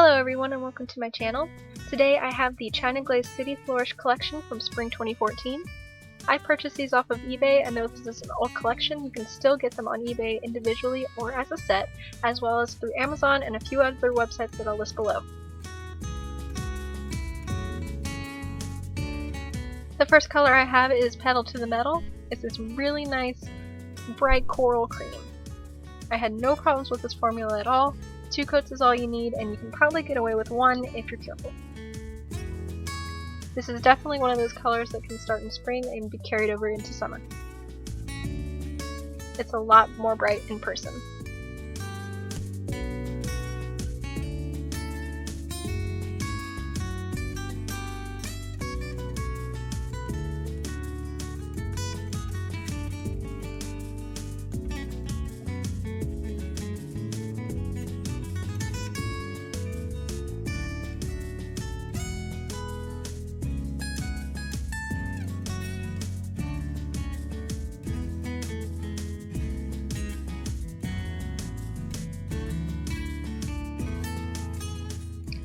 Hello everyone and welcome to my channel. Today I have the JustChinaGlaze City Flourish collection from spring 2014. I purchased these off of eBay and though this is an old collection, you can still get them on eBay individually or as a set, as well as through Amazon and a few other websites that I'll list below. The first color I have is Petal To The Metal. It's this really nice bright coral cream. I had no problems with this formula at all. 2 coats is all you need, and you can probably get away with 1 if you're careful. This is definitely one of those colors that can start in spring and be carried over into summer. It's a lot more bright in person.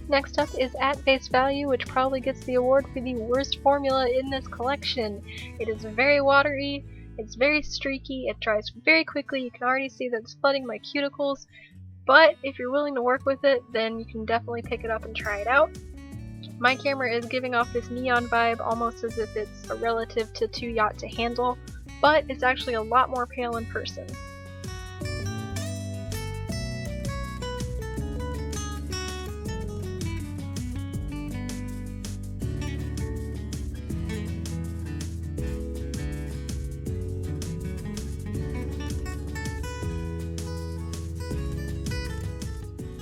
Next up is at Vase Value, which probably gets the award for the worst formula in this collection. It is very watery, it's very streaky, it dries very quickly, you can already see that it's flooding my cuticles, but if you're willing to work with it, then you can definitely pick it up and try it out. My camera is giving off this neon vibe almost as if it's a relative to Too Yacht to handle, but it's actually a lot more pale in person.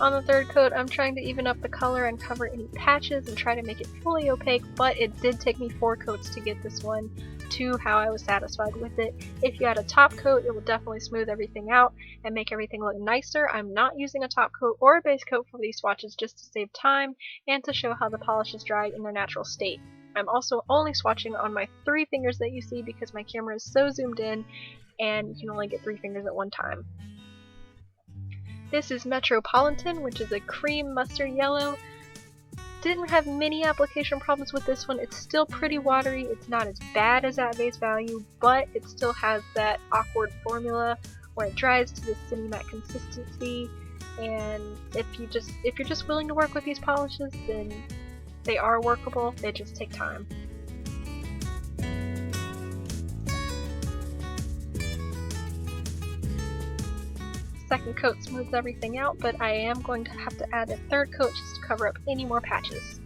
On the third coat, I'm trying to even up the color and cover any patches and try to make it fully opaque, but it did take me 4 coats to get this one to how I was satisfied with it. If you add a top coat, it will definitely smooth everything out and make everything look nicer. I'm not using a top coat or a base coat for these swatches just to save time and to show how the polishes dry in their natural state. I'm also only swatching on my 3 fingers that you see because my camera is so zoomed in and you can only get 3 fingers at one time. This is Pollen-tin, which is a cream mustard yellow. Didn't have many application problems with this one. It's still pretty watery. It's not as bad as at Vase Value, but it still has that awkward formula where it dries to the city matte consistency. And if you're just willing to work with these polishes, then they are workable. They just take time. Second coat smooths everything out, but I am going to have to add a third coat just to cover up any more patches.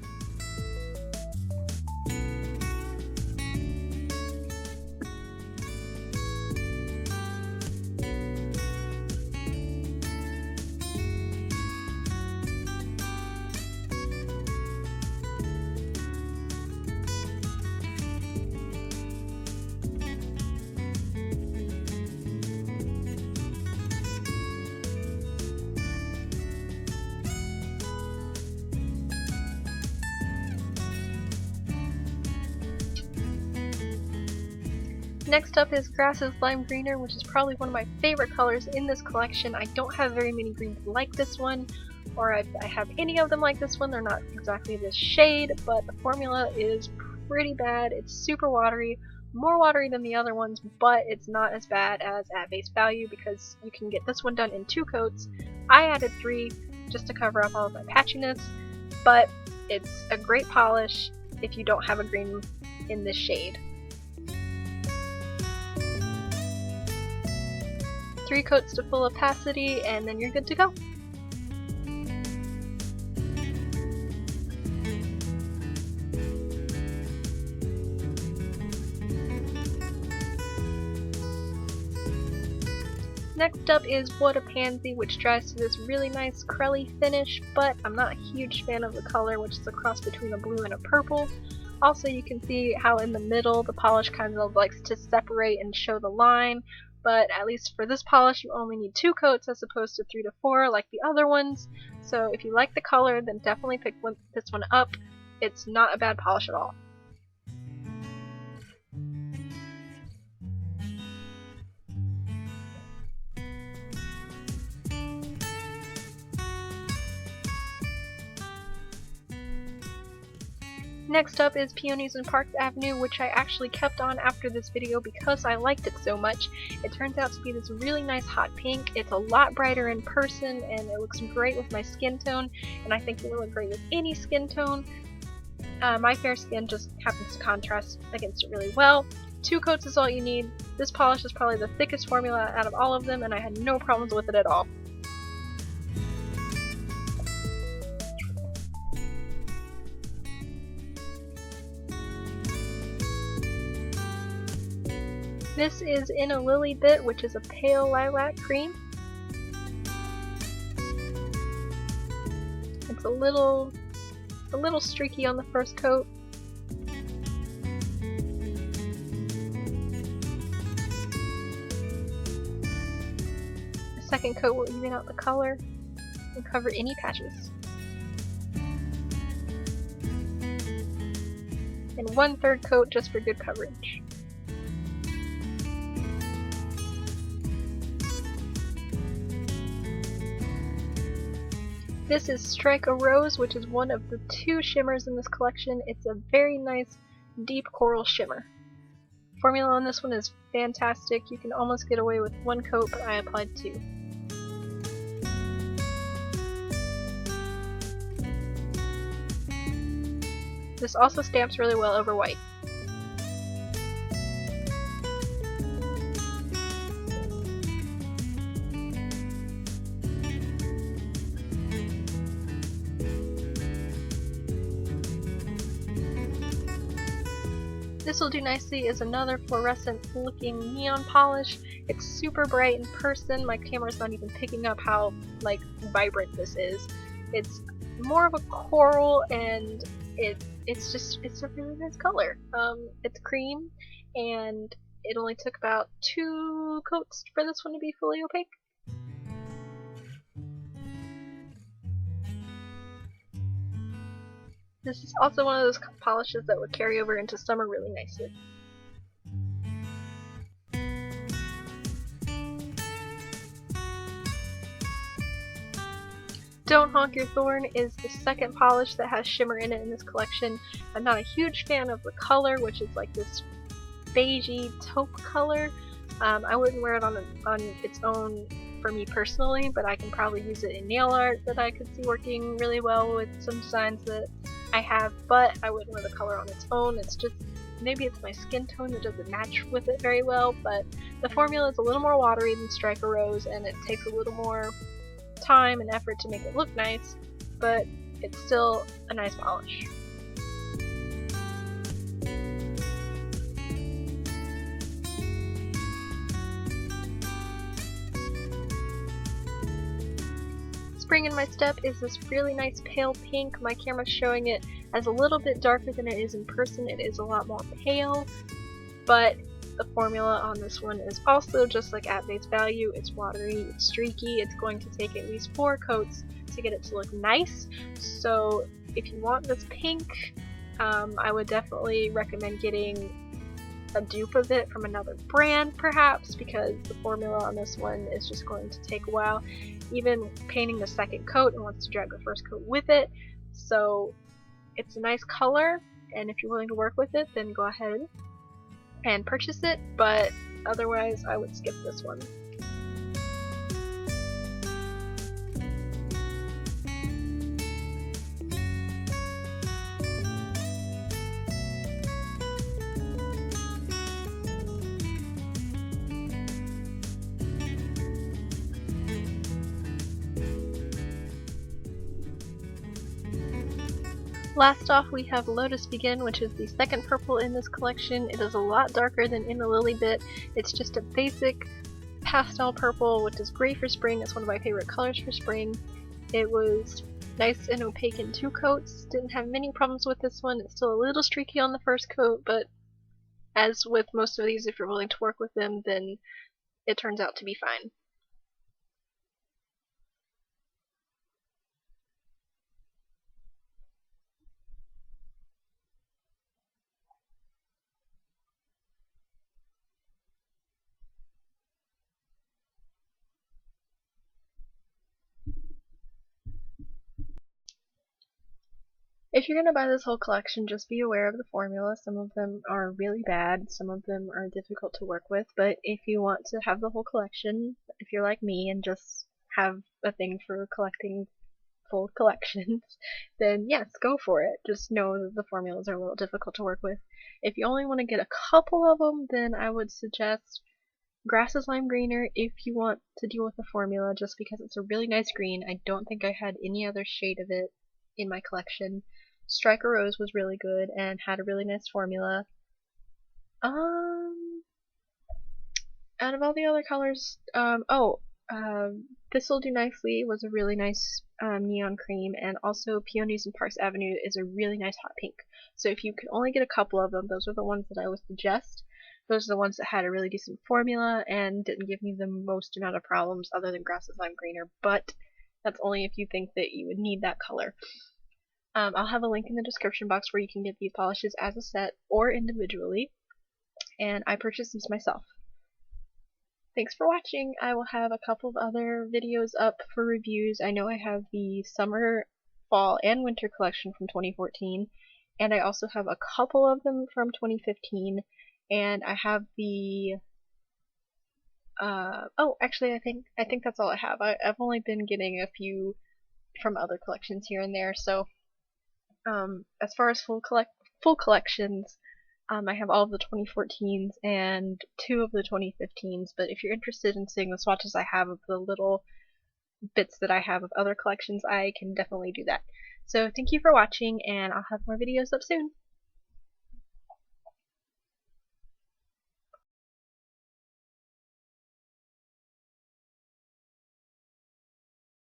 Next up is Grass's Lime Greener, which is probably one of my favorite colors in this collection. I don't have very many greens like this one, or I have any of them like this one. They're not exactly this shade, but the formula is pretty bad. It's super watery, more watery than the other ones, but it's not as bad as at Vase Value because you can get this one done in 2 coats. I added 3 just to cover up all of my patchiness, but it's a great polish if you don't have a green in this shade. 3 coats to full opacity, and then you're good to go. Next up is A Pansy, which dries to this really nice crelly finish, but I'm not a huge fan of the color, which is a cross between a blue and a purple. Also, you can see how in the middle the polish kind of likes to separate and show the line, but at least for this polish you only need 2 coats as opposed to 3 to 4 like the other ones. So if you like the color, then definitely pick this one up. It's not a bad polish at all. Next up is Peonies Park Ave, which I actually kept on after this video because I liked it so much. It turns out to be this really nice hot pink. It's a lot brighter in person and it looks great with my skin tone, and I think it will look great with any skin tone. My fair skin just happens to contrast against it really well. 2 coats is all you need. This polish is probably the thickest formula out of all of them, and I had no problems with it at all. This is In a Lily Bit, which is a pale lilac cream. It's a little streaky on the first coat. The second coat will even out the color and cover any patches. And 1/3 coat just for good coverage. This is Strike a Rose, which is one of the 2 shimmers in this collection. It's a very nice deep coral shimmer. Formula on this one is fantastic. You can almost get away with 1 coat, but I applied 2. This also stamps really well over white. Thistle Do Nicely is another fluorescent looking neon polish. It's super bright in person. My camera's not even picking up how vibrant this is. It's more of a coral, and it's a really nice color. It's cream, and it only took about 2 coats for this one to be fully opaque. This is also one of those polishes that would carry over into summer really nicely. Don't Honk Your Thorn is the second polish that has shimmer in it in this collection. I'm not a huge fan of the color, which is like this beigey taupe color. I wouldn't wear it on its own for me personally, but I can probably use it in nail art that I could see working really well with some designs that I have, but I wouldn't wear the color on its own. It's just, maybe it's my skin tone that doesn't match with it very well, but the formula is a little more watery than Strike a Rose, and it takes a little more time and effort to make it look nice, but it's still a nice polish. Spring in My Step is this really nice pale pink. My camera's showing it as a little bit darker than it is in person. It is a lot more pale, but the formula on this one is also just like at Vase Value. It's watery, it's streaky, it's going to take at least 4 coats to get it to look nice. So if you want this pink, I would definitely recommend getting a dupe of it from another brand perhaps, because the formula on this one is just going to take a while. Even painting the second coat and wants to drag the first coat with it. So it's a nice color, and if you're willing to work with it, then go ahead and purchase it, but otherwise I would skip this one. Last off, we have Lotus Begin, which is the second purple in this collection. It is a lot darker than In the Lily Bit. It's just a basic pastel purple, which is great for spring. It's one of my favorite colors for spring. It was nice and opaque in 2 coats. Didn't have many problems with this one. It's still a little streaky on the first coat, but as with most of these, if you're willing to work with them, then it turns out to be fine. If you're gonna buy this whole collection, just be aware of the formula. Some of them are really bad, some of them are difficult to work with, but if you want to have the whole collection, if you're like me and just have a thing for collecting full collections, then yes, go for it. Just know that the formulas are a little difficult to work with. If you only want to get a couple of them, then I would suggest Grass's Lime Greener if you want to deal with the formula, just because it's a really nice green. I don't think I had any other shade of it in my collection. Striker Rose was really good and had a really nice formula. Out of all the other colors, Thistle Do Nicely was a really nice neon cream, and also Peonies Park Avenue is a really nice hot pink. So if you could only get a couple of them, those are the ones that I would suggest. Those are the ones that had a really decent formula and didn't give me the most amount of problems other than Grass's Lime Greener, but that's only if you think that you would need that color. I'll have a link in the description box where you can get these polishes as a set or individually, and I purchased these myself. Thanks for watching. I will have a couple of other videos up for reviews. I know I have the summer, fall, and winter collection from 2014, and I also have a couple of them from 2015, and I have the actually I think that's all I have. I've only been getting a few from other collections here and there, so as far as full collections, I have all of the 2014s and 2 of the 2015s, but if you're interested in seeing the swatches I have of the little bits that I have of other collections, I can definitely do that. So thank you for watching, and I'll have more videos up soon.